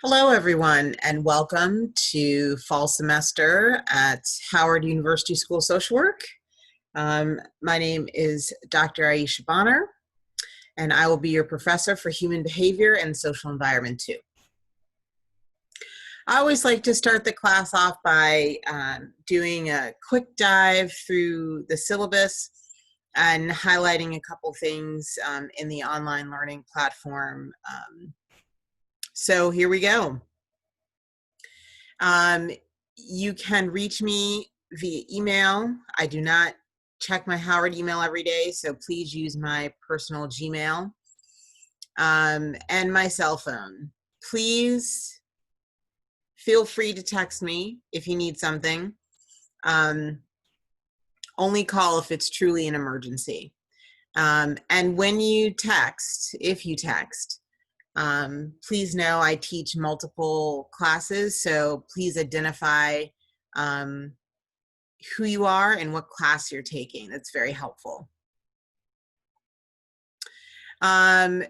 Hello, everyone, and welcome to fall semester at Howard University School of Social Work. My name is Dr. DrBonner, and I will be your professor for human behavior and social environment 2. I always like to start the class off by doing a quick dive through the syllabus and highlighting a couple things in the online learning platform. So here we go. You can reach me via email. I do not check my Howard email every day, so please use my personal Gmail and my cell phone. Please feel free to text me if you need something. Only call if it's truly an emergency. And when you text, if you text, please know I teach multiple classes, so please identify who you are and what class you're taking. That's very helpful. The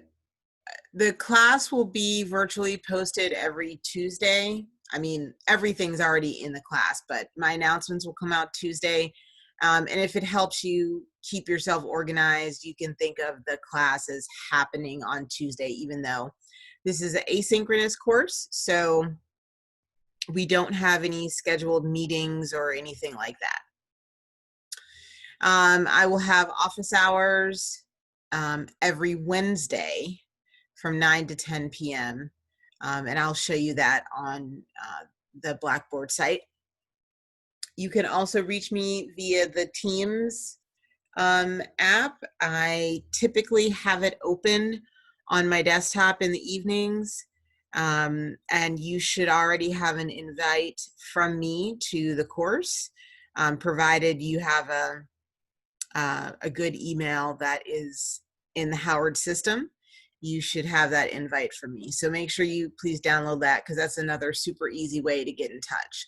class will be virtually posted every Tuesday. I mean, everything's already in the class, but my announcements will come out Tuesday. And if it helps you keep yourself organized, you can think of the class as happening on Tuesday, even though this is an asynchronous course, so we don't have any scheduled meetings or anything like that. I will have office hours every Wednesday from 9 to 10 p.m. And I'll show you that on the Blackboard site. You can also reach me via the Teams app. I typically have it open on my desktop in the evenings, and you should already have an invite from me to the course, provided you have a good email that is in the Howard system. You should have that invite from me. So make sure you please download that, because that's another super easy way to get in touch.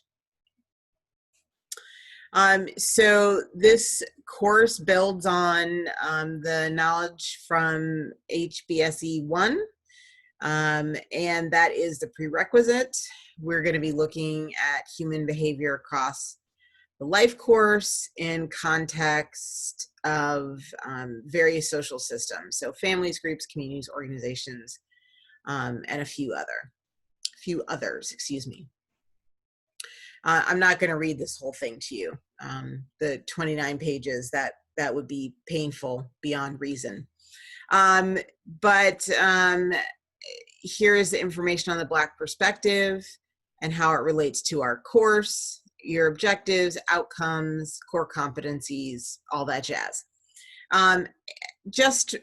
So this course builds on the knowledge from HBSE 1, and that is the prerequisite. We're going to be looking at human behavior across the life course in context of various social systems, so families, groups, communities, organizations, and a few others, excuse me. I'm not going to read this whole thing to you. The 29 pages, that would be painful beyond reason. But here is the information on the Black perspective and how it relates to our course, your objectives, outcomes, core competencies, all that jazz. Just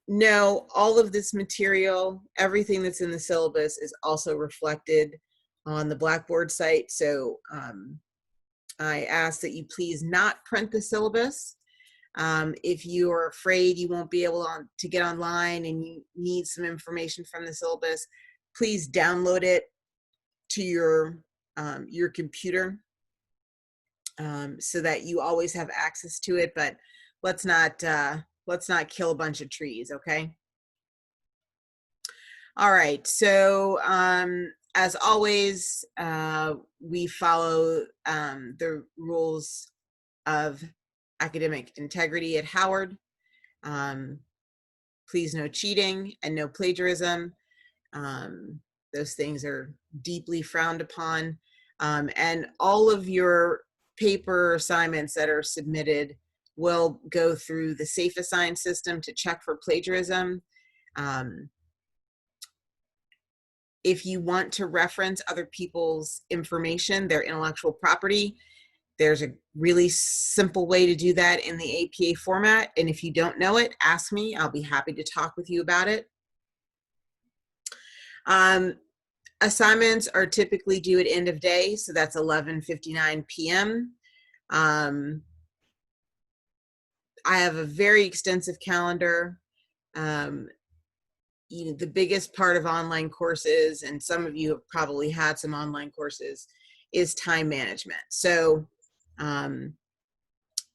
know all of this material, everything that's in the syllabus is also reflected on the Blackboard site. So I ask that you please not print the syllabus. If you are afraid you won't be able to get online and you need some information from the syllabus, please download it to your computer so that you always have access to it. But let's not kill a bunch of trees, okay? All right, so as always, we follow the rules of academic integrity at Howard. Please no cheating and no plagiarism. Those things are deeply frowned upon. And all of your paper assignments that are submitted will go through the Safe Assign system to check for plagiarism. If you want to reference other people's information, their intellectual property, there's a really simple way to do that in the APA format. And if you don't know it, ask me. I'll be happy to talk with you about it. Assignments are typically due at end of day, so that's 11:59 p.m. I have a very extensive calendar. You know, the biggest part of online courses, and some of you have probably had some online courses, is time management. So,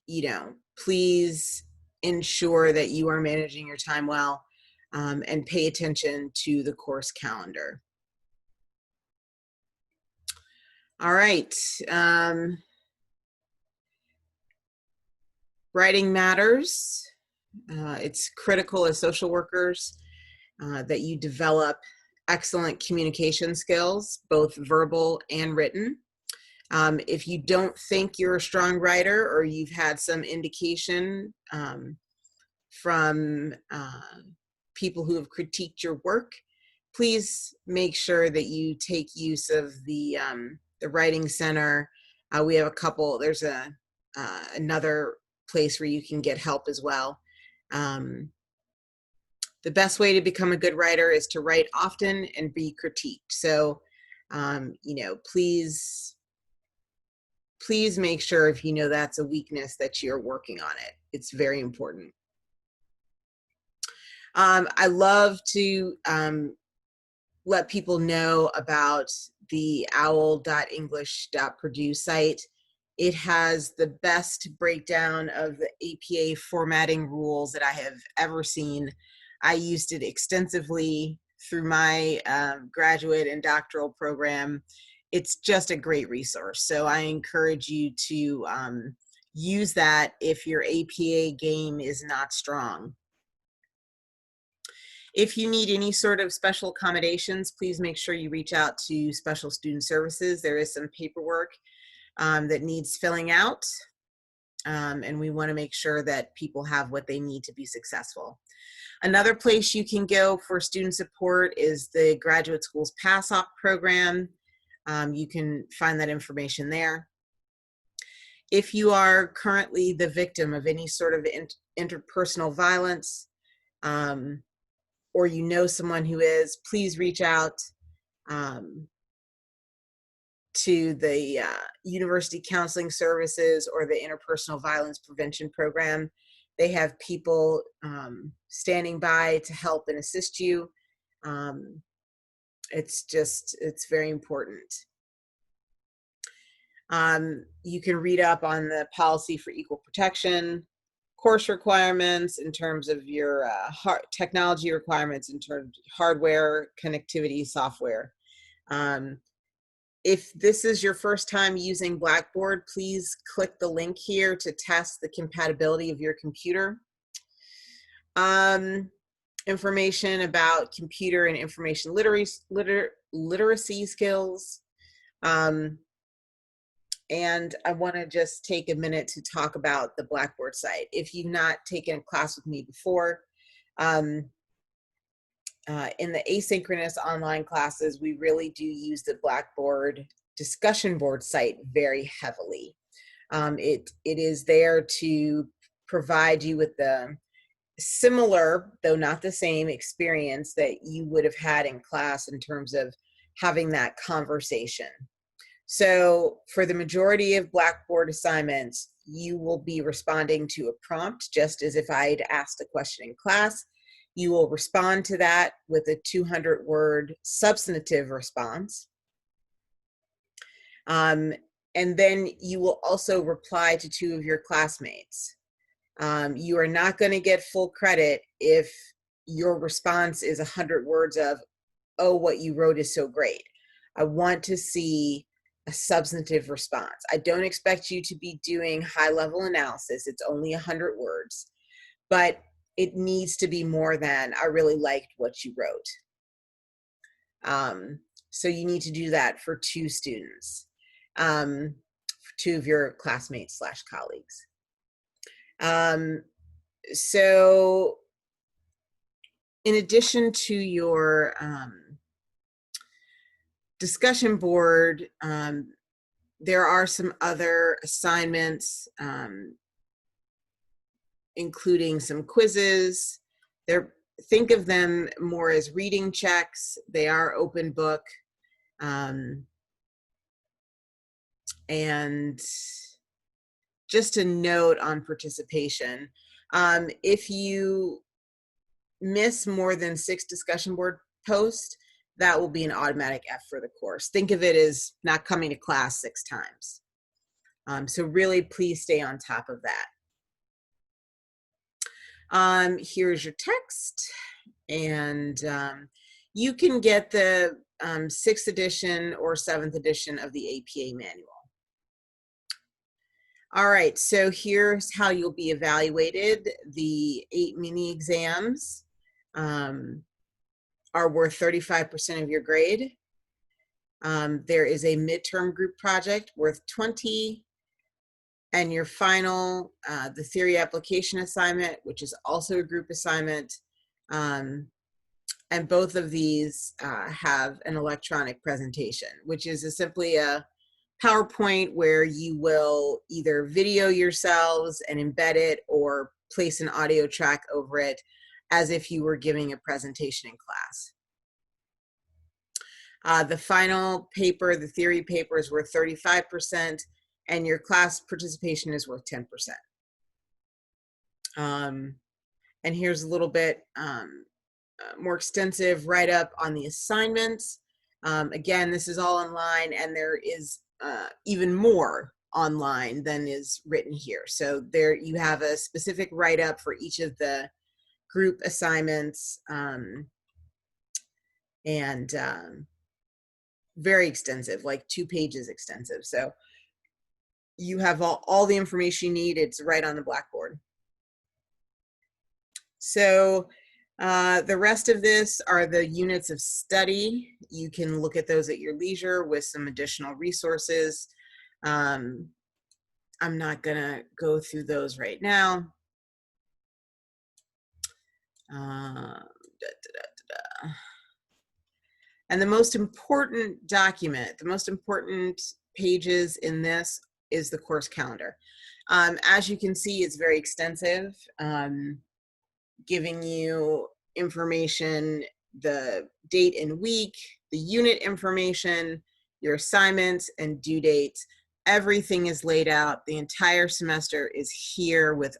you know, please ensure that you are managing your time well, and pay attention to the course calendar. All right. Writing matters. It's critical as social workers that you develop excellent communication skills, both verbal and written. If you don't think you're a strong writer, or you've had some indication from people who have critiqued your work, please make sure that you take use of the Writing Center. We have a couple. There's another place where you can get help as well. The best way to become a good writer is to write often and be critiqued. So, please make sure, if you know that's a weakness, that you're working on it. It's very important. I love to let people know about the owl.english.purdue site. It has the best breakdown of the APA formatting rules that I have ever seen. I used it extensively through my graduate and doctoral program. It's just a great resource. So I encourage you to use that if your APA game is not strong. If you need any sort of special accommodations, please make sure you reach out to Special Student Services. There is some paperwork that needs filling out, and we want to make sure that people have what they need to be successful. Another place you can go for student support is the Graduate School's PASSOP program. You can find that information there. If you are currently the victim of any sort of interpersonal violence, or you know someone who is, please reach out to the University Counseling Services or the Interpersonal Violence Prevention Program. They have people standing by to help and assist you. It's very important. You can read up on the policy for equal protection, course requirements in terms of your technology requirements in terms of hardware, connectivity, software. If this is your first time using Blackboard, please click the link here to test the compatibility of your computer. Information about computer and information literacy skills. And I want to just take a minute to talk about the Blackboard site. If you've not taken a class with me before, in the asynchronous online classes, we really do use the Blackboard discussion board site very heavily. It is there to provide you with the similar, though not the same, experience that you would have had in class in terms of having that conversation. So for the majority of Blackboard assignments, you will be responding to a prompt, just as if I'd asked a question in class. You will respond to that with a 200-word substantive response. And then you will also reply to 2 of your classmates. You are not going to get full credit if your response is 100 words of, oh, what you wrote is so great. I want to see a substantive response. I don't expect you to be doing high-level analysis. It's only 100 words, but it needs to be more than, I really liked what you wrote. So you need to do that for 2 students, 2 of your classmates / colleagues. So in addition to your discussion board, there are some other assignments, including some quizzes. Think of them more as reading checks. They are open book. And just a note on participation. If you miss more than 6 discussion board posts, that will be an automatic F for the course. Think of it as not coming to class 6 times. So really, please stay on top of that. Here's your text, and you can get the 6th edition or 7th edition of the APA manual. All right, so here's how you'll be evaluated. The 8 mini exams are worth 35% of your grade. There is a midterm group project worth 20, and your final, the theory application assignment, which is also a group assignment. And both of these have an electronic presentation, which is simply a PowerPoint where you will either video yourselves and embed it or place an audio track over it as if you were giving a presentation in class. The final paper, the theory paper, is worth 35%, and your class participation is worth 10%. And here's a little bit more extensive write-up on the assignments. Again, this is all online, and there is even more online than is written here. So there you have a specific write-up for each of the group assignments, and very extensive, like 2 pages extensive. So you have all the information you need. It's right on the blackboard. So the rest of this are the units of study. You can look at those at your leisure with some additional resources. I'm not gonna go through those right now. And the most important document, the most important pages in this is the course calendar. As you can see, it's very extensive, giving you information, the date and week, the unit information, your assignments and due dates. Everything is laid out. The entire semester is here with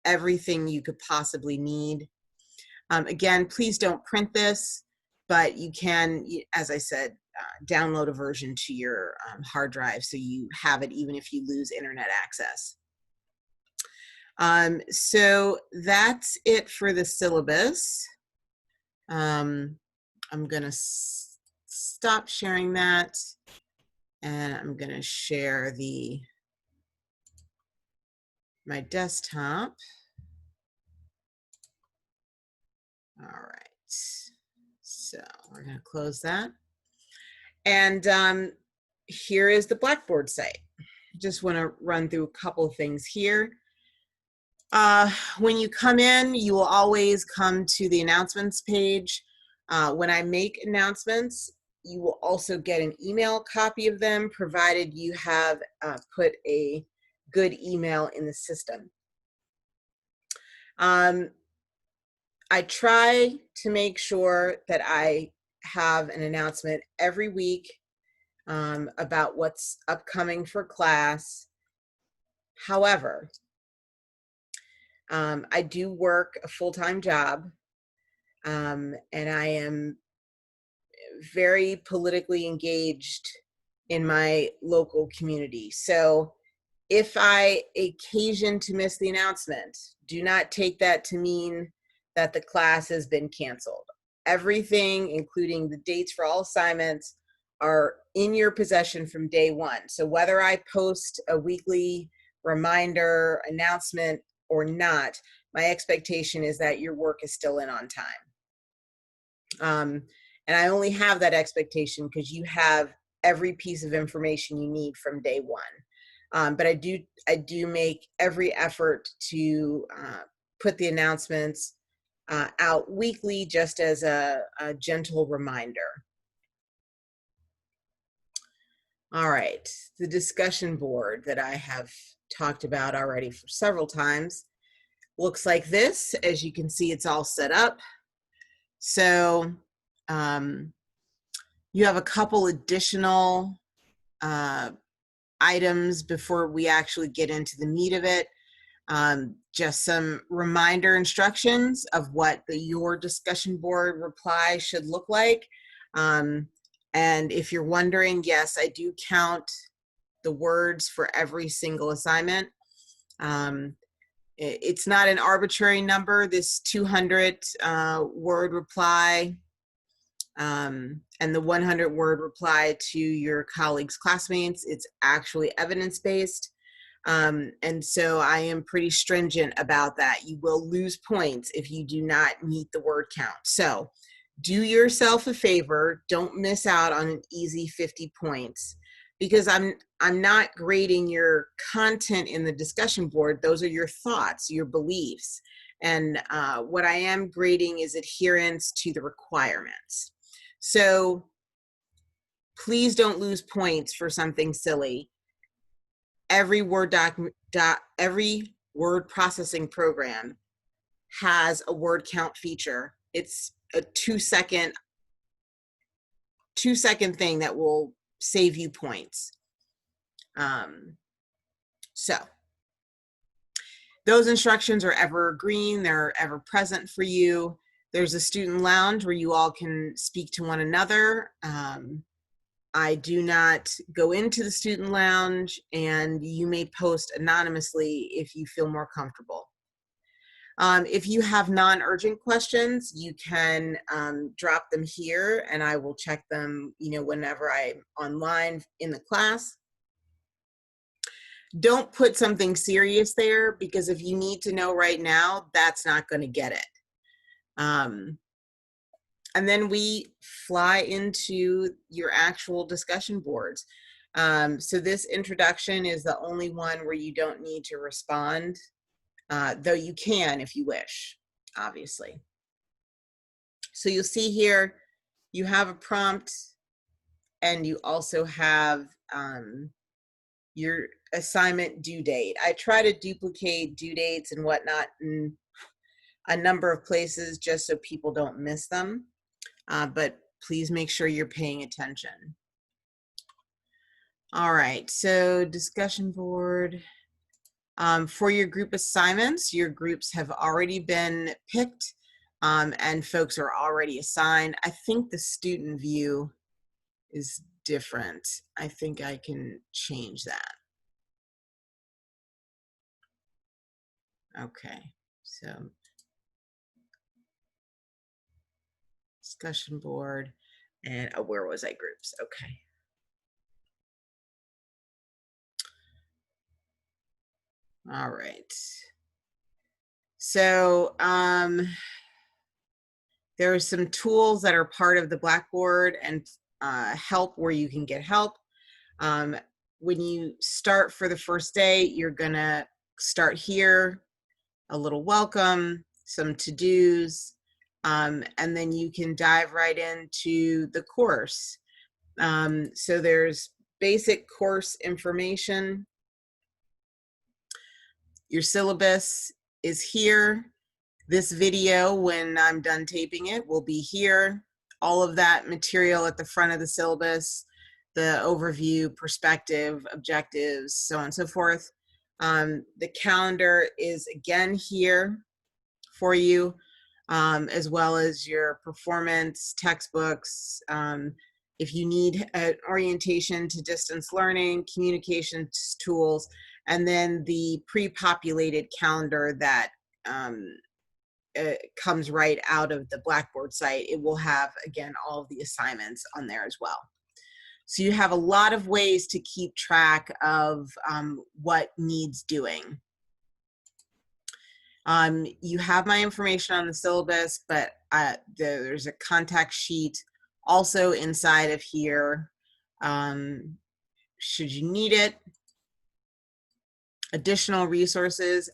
everything you could possibly need. Again, please don't print this, but you can, as I said, download a version to your hard drive so you have it even if you lose internet access. So that's it for the syllabus. I'm gonna stop sharing that, and I'm gonna share my desktop. All right, so we're gonna close that. And here is the Blackboard site. Just wanna run through a couple of things here. When you come in, you will always come to the announcements page. When I make announcements, you will also get an email copy of them, provided you have put a good email in the system. I try to make sure that I have an announcement every week about what's upcoming for class. However, I do work a full-time job, and I am very politically engaged in my local community. So if I occasion to miss the announcement, do not take that to mean that the class has been canceled. Everything, including the dates for all assignments, are in your possession from day one. So whether I post a weekly reminder announcement or not, my expectation is that your work is still in on time. And I only have that expectation because you have every piece of information you need from day one. But I do make every effort to put the announcements out weekly, just as a gentle reminder. All right, the discussion board that I have talked about already for several times looks like this. As you can see, it's all set up. So you have a couple additional items before we actually get into the meat of it. Just some reminder instructions of what your discussion board reply should look like. And if you're wondering, yes, I do count the words for every single assignment. It's not an arbitrary number. This 200 word reply And the 100-word reply to your colleagues' classmates, it's actually evidence-based. And so I am pretty stringent about that. You will lose points if you do not meet the word count. So do yourself a favor, don't miss out on an easy 50 points, because I'm not grading your content in the discussion board. Those are your thoughts, your beliefs. And what I am grading is adherence to the requirements. So please don't lose points for something silly. Every word processing program has a word count feature. It's a 2-second thing that will save you points. So those instructions are evergreen, they're ever present for you. There's a student lounge where you all can speak to one another. I do not go into the student lounge, and you may post anonymously if you feel more comfortable. If you have non-urgent questions, you can drop them here, and I will check them, whenever I'm online in the class. Don't put something serious there, because if you need to know right now, that's not going to get it. And then we fly into your actual discussion boards. So this introduction is the only one where you don't need to respond, though you can if you wish, obviously. So you'll see here, you have a prompt, and you also have your assignment due date. I try to duplicate due dates and whatnot in a number of places just so people don't miss them. But please make sure you're paying attention. All right, so discussion board. For your group assignments, your groups have already been picked, and folks are already assigned. I think the student view is different. I think I can change that. Okay, so discussion board, and where was I? Groups. Okay. All right. So there are some tools that are part of the Blackboard and help where you can get help. When you start for the first day, you're gonna start here, a little welcome, some to-dos, and then you can dive right into the course. So there's basic course information. Your syllabus is here. This video, when I'm done taping it, will be here. All of that material at the front of the syllabus, the overview, perspective, objectives, so on and so forth. The calendar is again here for you, as well as your performance textbooks. If you need an orientation to distance learning, communications tools, and then the pre-populated calendar that comes right out of the Blackboard site. It will have, again, all of the assignments on there as well. So you have a lot of ways to keep track of what needs doing. You have my information on the syllabus, but there's a contact sheet also inside of here, should you need it. Additional resources.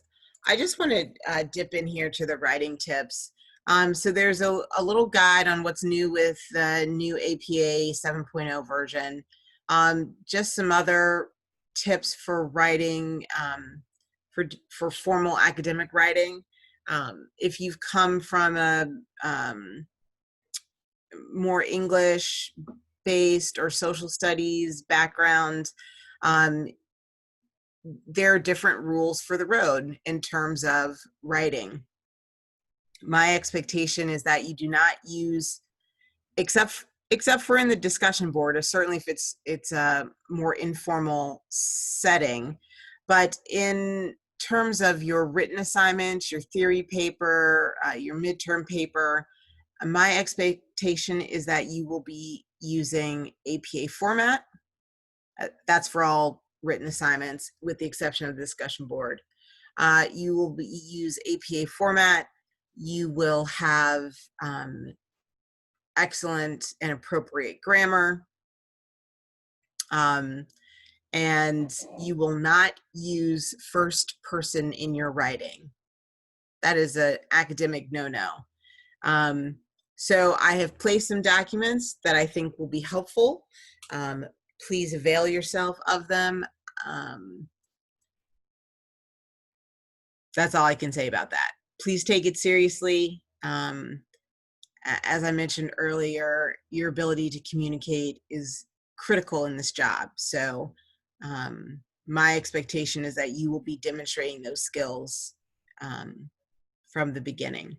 I just want to dip in here to the writing tips. So there's a little guide on what's new with the new APA 7.0 version. Just some other tips for writing, for formal academic writing. If you've come from a more English-based or social studies background, there are different rules for the road in terms of writing. My expectation is that you do not use, except for in the discussion board, or certainly if it's a more informal setting, but in terms of your written assignments, your theory paper, your midterm paper, My expectation is that you will be using APA format. That's for all written assignments, with the exception of the discussion board. You will use APA format. You will have excellent and appropriate grammar. And you will not use first person in your writing. That is an academic no-no. So I have placed some documents that I think will be helpful. Please avail yourself of them. That's all I can say about that. Please take it seriously. As I mentioned earlier, your ability to communicate is critical in this job. So my expectation is that you will be demonstrating those skills from the beginning.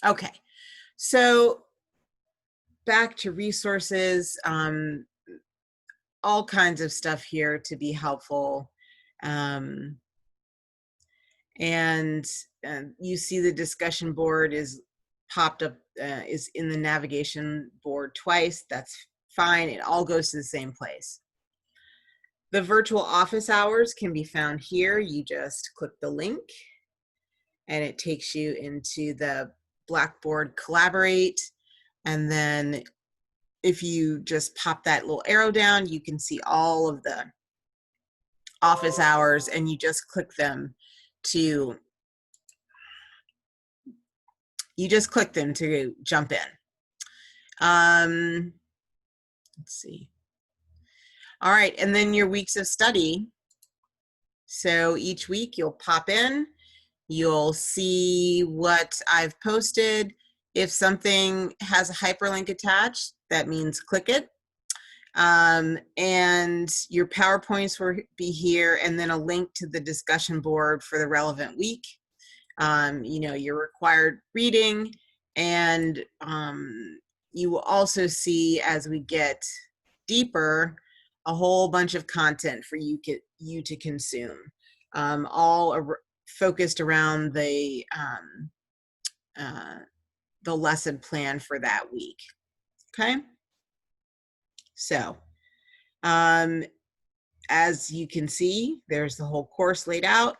Okay, so back to resources, all kinds of stuff here to be helpful. And you see the discussion board is popped up, is in the navigation board twice. That's fine. It all goes to the same place. The virtual office hours can be found here. You just click the link and it takes you into the Blackboard Collaborate. And then if you just pop that little arrow down, you can see all of the office hours, and you just click them to jump in. Let's see. All right, and then your weeks of study. So each week you'll pop in, you'll see what I've posted. If something has a hyperlink attached, that means click it. And your PowerPoints will be here, and then a link to the discussion board for the relevant week. You know, your required reading, and you will also see, as we get deeper, a whole bunch of content for you to consume, all focused around the lesson plan for that week. Okay, so as you can see, there's the whole course laid out,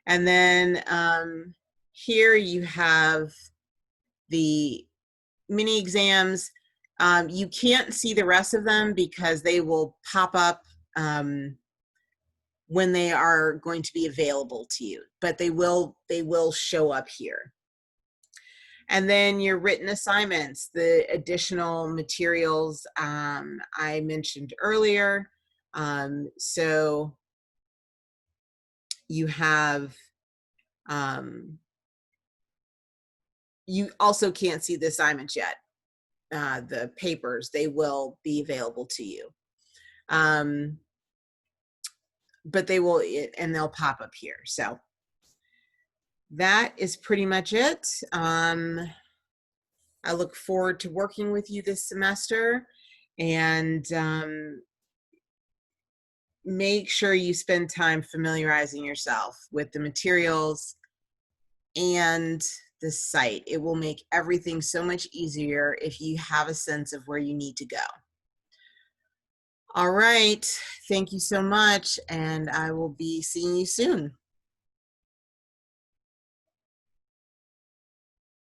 and then here you have the mini exams. You can't see the rest of them because they will pop up when they are going to be available to you, but they will show up here. And then your written assignments, the additional materials I mentioned earlier. So you have, you also can't see the assignments yet. The papers, they will be available to you. But they will, and they'll pop up here. So that is pretty much it. I look forward to working with you this semester, and make sure you spend time familiarizing yourself with the materials and the site. It will make everything so much easier if you have a sense of where you need to go. All right, thank you so much, and I will be seeing you soon.